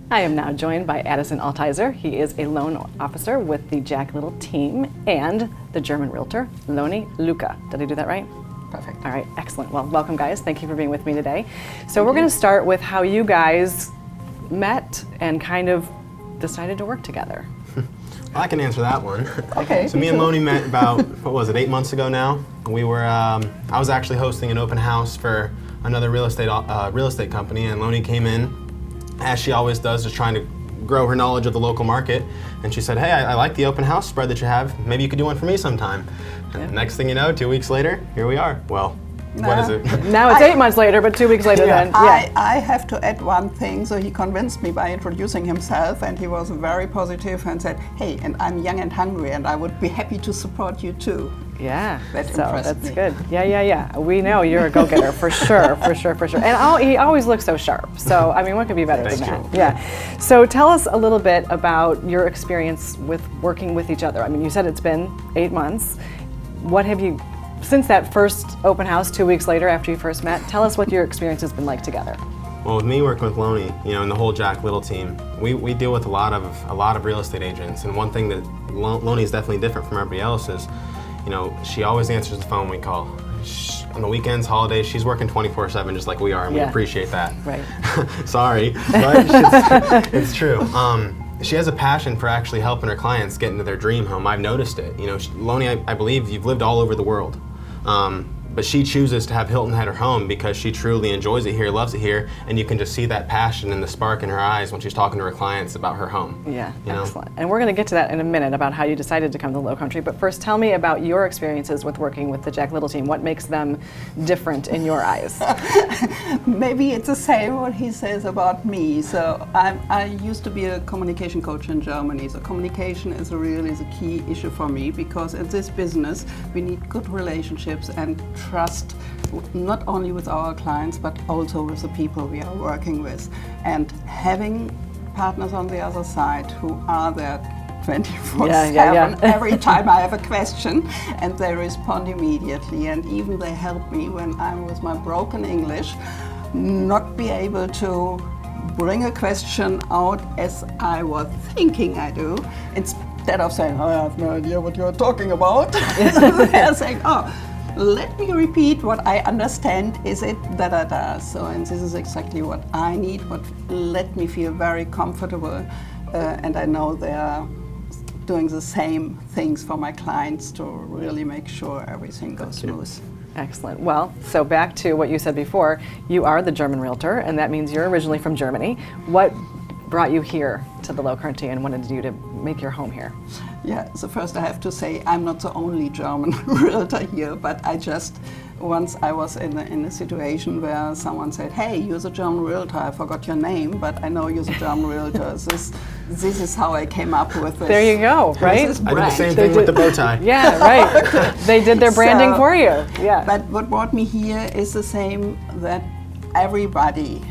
I am now joined by Addison Altizer. He is a loan officer with the Jack Little team and the German realtor, Loni Lueke. Did I do that right? Perfect. All right, excellent. Well, welcome guys. Thank you for being with me today. So we're going to start with how you guys met and kind of decided to work together. I can answer that one. Okay. So me and Loni met about, 8 months ago now. We were, I was actually hosting an open house for another real estate company, and Loni came in, as she always does, just trying to grow her knowledge of the local market. And she said, hey, I like the open house spread that you have. Maybe you could do one for me sometime. And next thing you know, 2 weeks later, here we are. Well, what is it? Now it's 8 months later, but 2 weeks later then. Yeah. I have to add one thing. So he convinced me by introducing himself, and he was very positive and said, hey, and I'm young and hungry, and I would be happy to support you too. Yeah, that so that's me. good. Yeah. We know you're a go-getter for sure. And he always looks so sharp. So, I mean, what could be better than that? Yeah. So tell us a little bit about your experience with working with each other. I mean, you said it's been 8 months. What have you, since that first open house 2 weeks later after you first met, tell us what your experience has been like together. Well, with me working with Loni, and the whole Jack Little team, we deal with a lot of real estate agents. And one thing that Loni is definitely different from everybody else is, she always answers the phone when we call. On the weekends, holidays, she's working 24/7 just like we are, and we appreciate that. Right. Sorry, but it's true. She has a passion for actually helping her clients get into their dream home. I've noticed it. Loni, I believe you've lived all over the world. But she chooses to have Hilton Head her home because she truly enjoys it here, loves it here, and you can just see that passion and the spark in her eyes when she's talking to her clients about her home. Yeah, excellent. And we're going to get to that in a minute about how you decided to come to the Low Country, but first tell me about your experiences with working with the Jack Little team. What makes them different in your eyes? Maybe it's the same what he says about me. So I used to be a communication coach in Germany, so communication is really the key issue for me, because in this business we need good relationships and trust, not only with our clients but also with the people we are working with, and having partners on the other side who are there 24/7 every time I have a question, and they respond immediately, and even they help me when I'm with my broken English not be able to bring a question out as I was thinking I do. Instead of saying, oh, I have no idea what you're talking about, they're saying, oh, let me repeat what I understand, is it da-da-da. So, and this is exactly what I need, what let me feel very comfortable, and I know they're doing the same things for my clients to really make sure everything goes smooth. Excellent. Well, so back to what you said before, you are the German realtor, and that means you're originally from Germany. What brought you here to the Low Country and wanted you to make your home here? Yeah, so first I have to say I'm not the only German realtor here, but once I was in a situation where someone said, hey, you're the German realtor, I forgot your name, but I know you're the German realtor. This is how I came up with this. There you go, right? I did the same thing with the bow tie. Yeah, right. They did their branding for you. Yeah. But what brought me here is the same, that everybody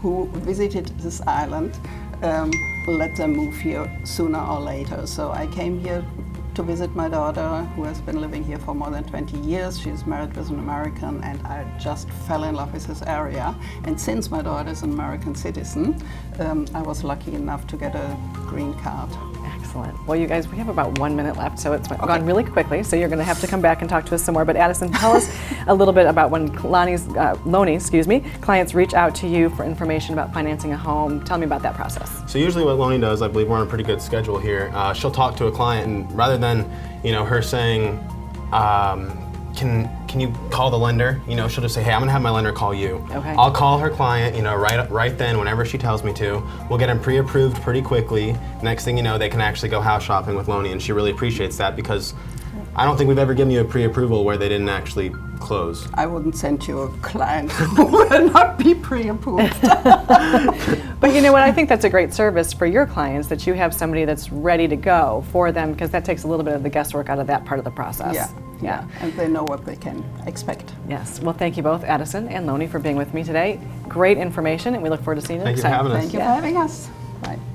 who visited this island, let them move here sooner or later. So I came here to visit my daughter, who has been living here for more than 20 years. She's married with an American, and I just fell in love with this area. And since my daughter is an American citizen, I was lucky enough to get a green card. Excellent. Well, you guys, we have about 1 minute left, so it's gone really quickly, so you're going to have to come back and talk to us some more. But Addison, tell us a little bit about when Loni, clients reach out to you for information about financing a home. Tell me about that process. So usually what Loni does, I believe we're on a pretty good schedule here. She'll talk to a client, and rather than her saying, can you call the lender? She'll just say, hey, I'm gonna have my lender call you. Okay. I'll call her client, right then, whenever she tells me to. We'll get them pre-approved pretty quickly. Next thing you know, they can actually go house shopping with Loni, and she really appreciates that, because I don't think we've ever given you a pre-approval where they didn't actually close. I wouldn't send you a client who will not be pre-approved. But you know what, I think that's a great service for your clients, that you have somebody that's ready to go for them, because that takes a little bit of the guesswork out of that part of the process. Yeah, and they know what they can expect. Yes, well, thank you both, Addison and Loni, for being with me today. Great information, and we look forward to seeing you next time. Thank you for having us. Thank you for having us. Bye.